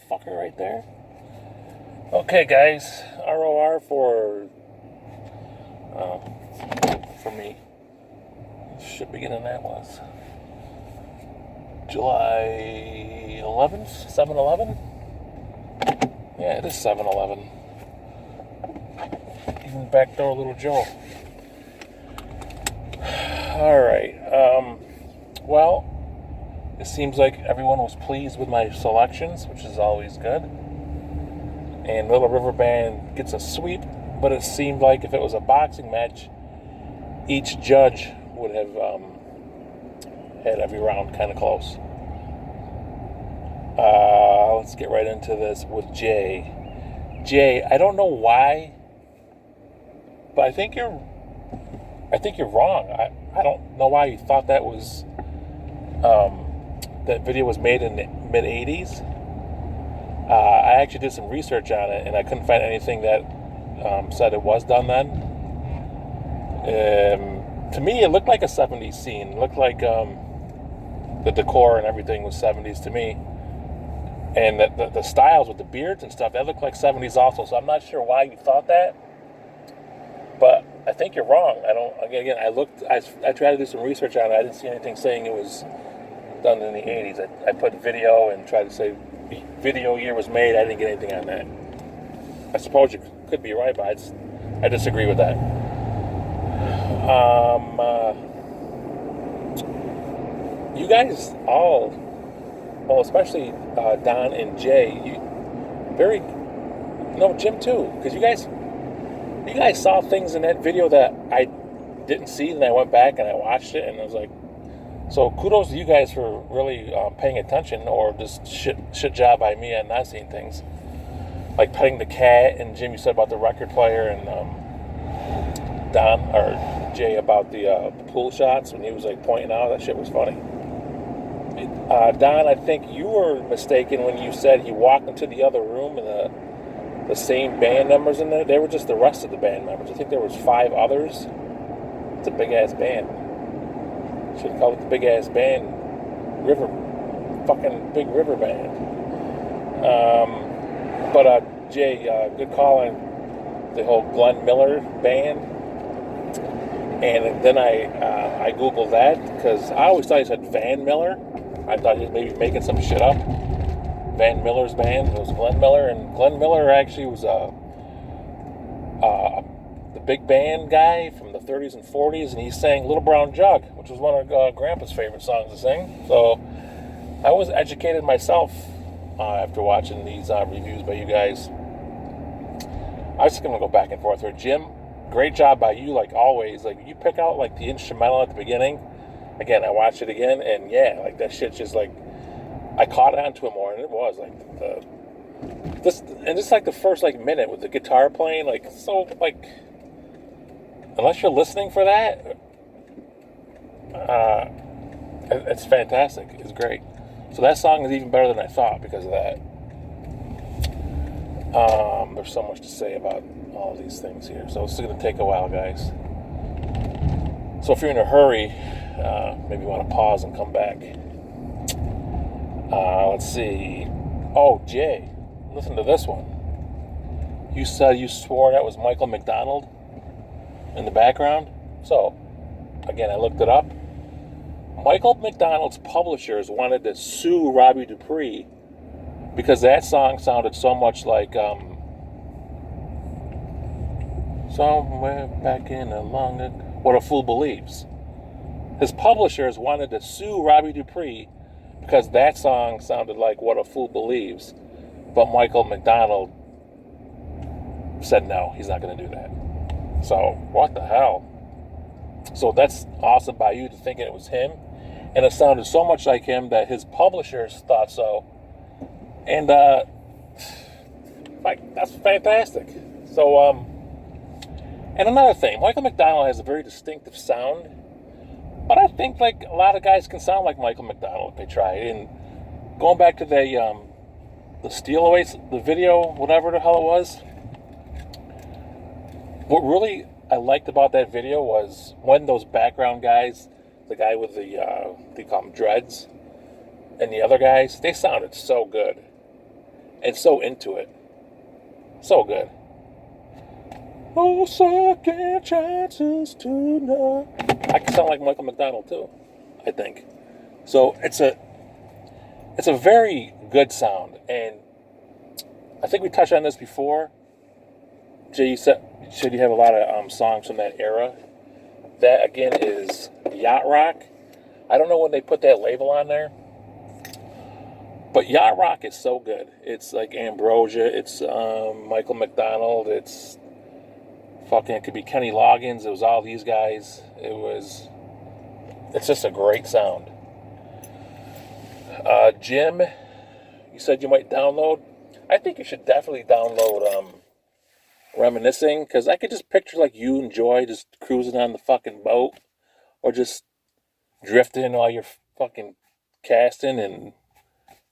fucker right there. Okay, guys. ROR for me. Should beginning that was July 11th, 7/11. Yeah, it is 7/11. Even backdoor little Joe. All right. Well, it seems like everyone was pleased with my selections, which is always good. And Little River Band gets a sweep, but it seemed like if it was a boxing match, each judge would have had every round kind of close. Let's get right into this with Jay. Jay, I don't know why, but I think you're wrong. I don't know why you thought that was that video was made in the mid '80s. I actually did some research on it, and I couldn't find anything that said it was done then. To me, it looked like a '70s scene. It looked like the decor and everything was '70s to me. And the styles with the beards and stuff, that looked like '70s also. So I'm not sure why you thought that. But I think you're wrong. I tried to do some research on it. I didn't see anything saying it was done in the '80s. I put video and tried to say video year was made. I didn't get anything on that. I suppose you could be right, but I disagree with that. You guys all, well, especially Don and Jay, Jim too, because you guys saw things in that video that I didn't see, and I went back and I watched it, and I was like, so kudos to you guys for really paying attention, or just shit job by me on not seeing things. Like petting the cat, and Jim, you said about the record player, and Don, or Jay, about the pool shots when he was like pointing out, that shit was funny. Don, I think you were mistaken when you said he walked into the other room and the same band members in there. They were just the rest of the band members. I think there was 5 others. It's a big-ass band. Should have called it the big-ass band. Big River Band. But Jay, good call on the whole Glenn Miller band. And then I Googled that, because I always thought he said Van Miller. I thought he was maybe making some shit up. Van Miller's band. It was Glenn Miller, and Glenn Miller actually was the big band guy from the 30s and 40s, and he sang Little Brown Jug, which was one of Grandpa's favorite songs to sing. So I was educated myself after watching these reviews by you guys. I was just going to go back and forth here. Jim, great job by you, like always. Like, you pick out like the instrumental at the beginning. Again, I watched it again, and yeah, like that shit's just like, I caught on to it more, and it was like this like the first like minute with the guitar playing, like, so like, unless you're listening for that, it's fantastic. It's great. So that song is even better than I thought because of that. There's so much to say about all of these things here, so it's going to take a while, guys. So if you're in a hurry, maybe you want to pause and come back. Let's see. Oh, Jay, listen to this one. You said you swore that was Michael McDonald in the background. So, again, I looked it up. Michael McDonald's publishers wanted to sue Robbie Dupree because that song sounded so much like Somewhere Back in a Long Ago, What a Fool Believes. His publishers wanted to sue Robbie Dupree because that song sounded like What a Fool Believes, but Michael McDonald said no, he's not going to do that. So, what the hell? So that's awesome by you to thinking it was him, and it sounded so much like him that his publishers thought so, and like, that's fantastic. So, and another thing, Michael McDonald has a very distinctive sound. But I think like a lot of guys can sound like Michael McDonald if they try. And going back to the Steelaways, the video, whatever the hell it was, what really I liked about that video was when those background guys, the guy with the they call them dreads, and the other guys, they sounded so good. and so into it. So good. Oh, second chances tonight. I can sound like Michael McDonald too, I think. So it's a very good sound, and I think we touched on this before. Jay, you said you have a lot of songs from that era. That again is yacht rock. I don't know when they put that label on there, but yacht rock is so good. It's like Ambrosia. It's Michael McDonald. It's fucking. It could be Kenny Loggins. It was all these guys. It's just a great sound. Jim, you said you might download. I think you should definitely download Reminiscing, because I could just picture like you and Joy just cruising on the fucking boat, or just drifting while you're fucking casting and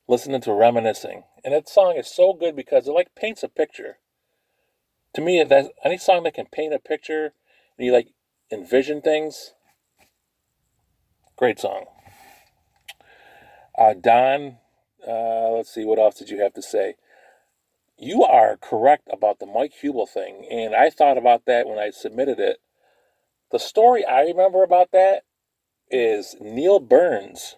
listening to Reminiscing. And that song is so good because it like paints a picture. To me, that any song that can paint a picture and you like envision things, great song. Don, let's see, what else did you have to say? You are correct about the Mike Hubel thing, and I thought about that when I submitted it. The story I remember about that is Neil Burns.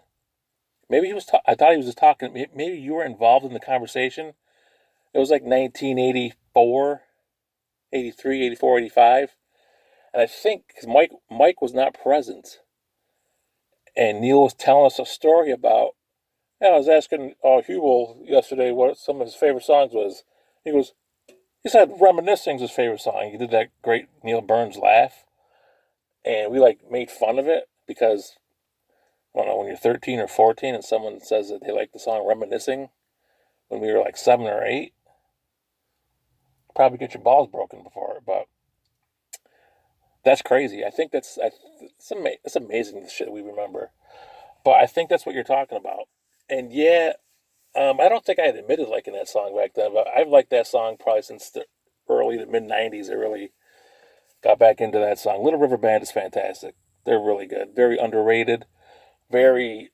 Maybe he was. I thought he was just talking. Maybe you were involved in the conversation. It was like 1984, 83, 84, 85, and I think because Mike was not present, and Neil was telling us a story about. Yeah, I was asking Hubel yesterday what some of his favorite songs was. He goes, he said "Reminiscing's" his favorite song. He did that great Neil Burns laugh, and we like made fun of it because I don't know, when you're 13 or 14 and someone says that they like the song "Reminiscing" when we were like 7 or 8, probably get your balls broken before it. But that's crazy. I think it's amazing the shit we remember. But I think that's what you're talking about. And yeah, I don't think I had admitted liking that song back then, but I've liked that song probably since the early to mid '90s. I really got back into that song. Little River Band is fantastic. They're really good. Very underrated. Very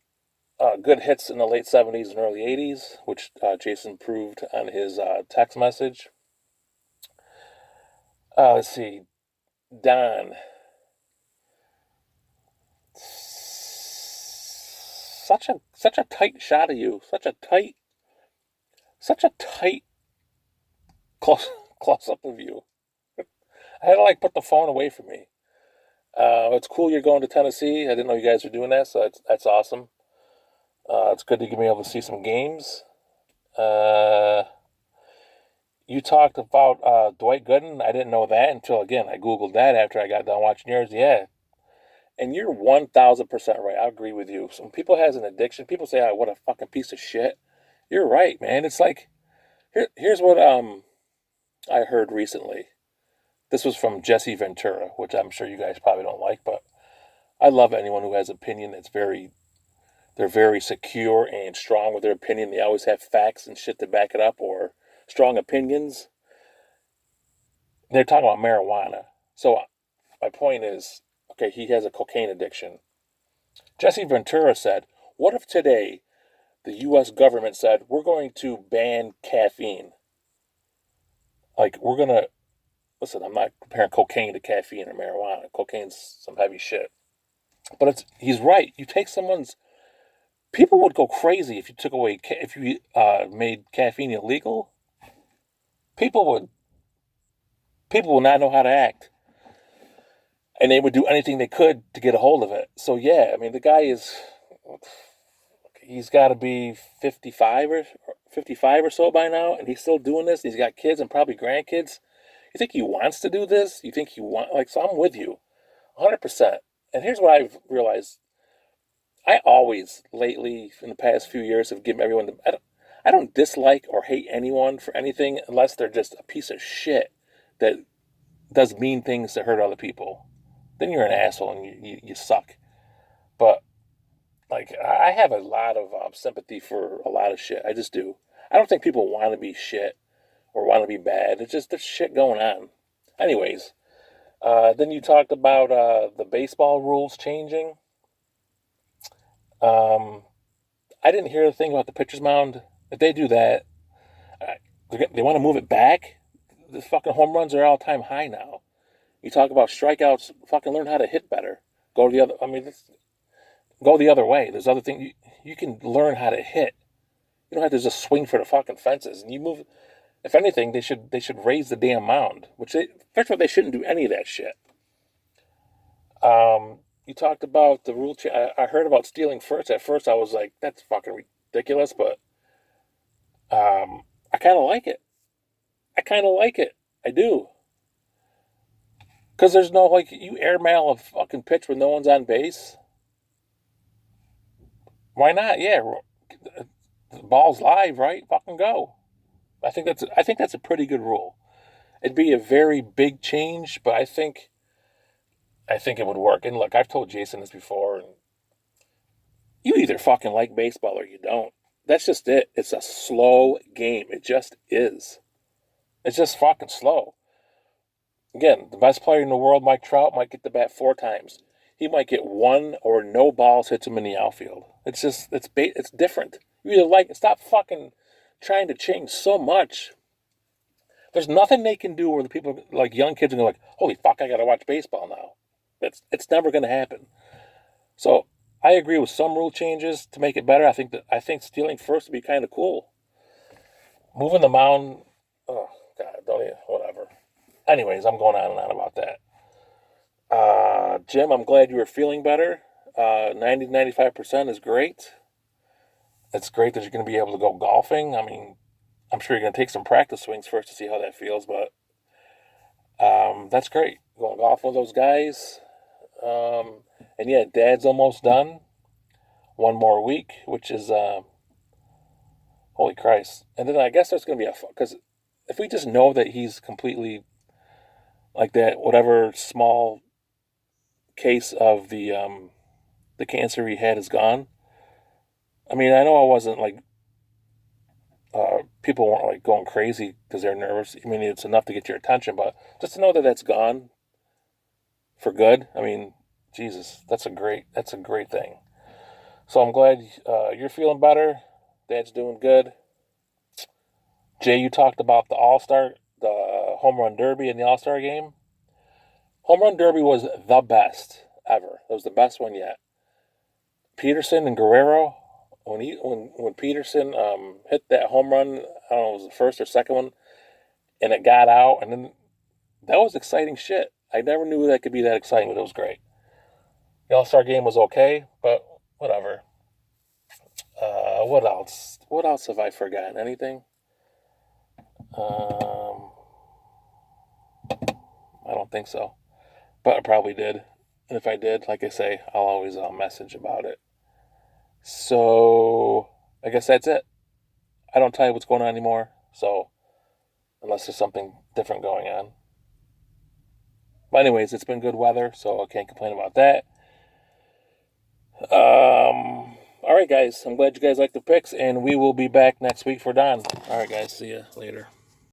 good hits in the late '70s and early '80s, which Jason proved on his text message. Let's see, Don. Such a tight shot of you. Such a tight close close up of you. I had to like put the phone away from me. It's cool you're going to Tennessee. I didn't know you guys were doing that, so that's awesome. It's good to be able to see some games. Uh, you talked about Dwight Gooden. I didn't know that until again I googled that after I got done watching yours. Yeah, and you're 1,000% right. I agree with you. Some people has an addiction. People say, "Oh, what a fucking piece of shit." You're right, man. It's like here's what I heard recently. This was from Jesse Ventura, which I'm sure you guys probably don't like, but I love anyone who has opinion that's they're very secure and strong with their opinion. They always have facts and shit to back it up or strong opinions. They're talking about marijuana. So my point is, okay, he has a cocaine addiction. Jesse Ventura said, "What if today the U.S. government said we're going to ban caffeine? Like we're gonna listen. I'm not comparing cocaine to caffeine or marijuana. Cocaine's some heavy shit, but he's right. You take someone's people would go crazy if you took away if you made caffeine illegal. People would people would not know how to act, and they would do anything they could to get a hold of it. So yeah, I mean the guy is he's got to be 55 or so by now, and he's still doing this. He's got kids and probably grandkids. You think he wants to do this? You think he want like? So I'm with you, 100%. And here's what I've realized: I always lately in the past few years have given everyone the. I don't dislike or hate anyone for anything unless they're just a piece of shit that does mean things to hurt other people. Then you're an asshole and you suck. But like I have a lot of sympathy for a lot of shit. I just do. I don't think people want to be shit or want to be bad. It's just there's shit going on. Anyways, then you talked about the baseball rules changing. Um, I didn't hear a thing about the pitcher's mound. If they do that, They want to move it back. The fucking home runs are all-time high now. You talk about strikeouts. Fucking learn how to hit better. Go to the other. I mean, go the other way. There's other things you can learn how to hit. You don't have to just swing for the fucking fences. And you move. If anything, they should raise the damn mound. First of all, they shouldn't do any of that shit. You talked about the rule change. I heard about stealing first. At first, I was like, that's fucking ridiculous. But I kind of like it. I kind of like it. I do. Because there's no, like, you airmail a fucking pitch when no one's on base. Why not? Yeah, the ball's live, right? Fucking go. I think that's a pretty good rule. It'd be a very big change, but I think it would work. And look, I've told Jason this before, and you either fucking like baseball or you don't. That's just it. It's a slow game. It just is. It's just fucking slow. Again, the best player in the world, Mike Trout, might get the bat 4 times. He might get one or no balls hits him in the outfield. It's different. You either like it. Stop fucking trying to change so much. There's nothing they can do where the people, like young kids, are going like, holy fuck, I gotta watch baseball now. It's never gonna happen. So I agree with some rule changes to make it better. I think stealing first would be kind of cool. Moving the mound, oh god, don't even, whatever. Anyways, I'm going on and on about that. Jim, I'm glad you were feeling better. 90-95% is great. It's great that you're going to be able to go golfing. I mean, I'm sure you're going to take some practice swings first to see how that feels, but that's great. Going golf with those guys. And yeah, Dad's almost done. One more week, which is holy Christ. And then I guess there's going to be because if we just know that he's completely like that, whatever small case of the cancer he had is gone. I mean, I know I wasn't like people weren't like going crazy because they're nervous. I mean, it's enough to get your attention, but just to know that that's gone for good. I mean, Jesus, that's a great thing. So I'm glad you're feeling better. Dad's doing good. Jay, you talked about the home run derby in the All Star game. Home run derby was the best ever. It was the best one yet. Peterson and Guerrero. When Peterson hit that home run, I don't know, it was the first or second one, and it got out, and then that was exciting shit. I never knew that could be that exciting, but it was great. The All Star game was okay, but whatever. What else? What else have I forgotten? Anything? Um, I don't think so, but I probably did. And if I did, like I say, I'll always message about it. So I guess that's it. I don't tell you what's going on anymore. So unless there's something different going on. But anyways, it's been good weather, so I can't complain about that. All right, guys. I'm glad you guys like the picks, and we will be back next week for Don. All right, guys. See you later.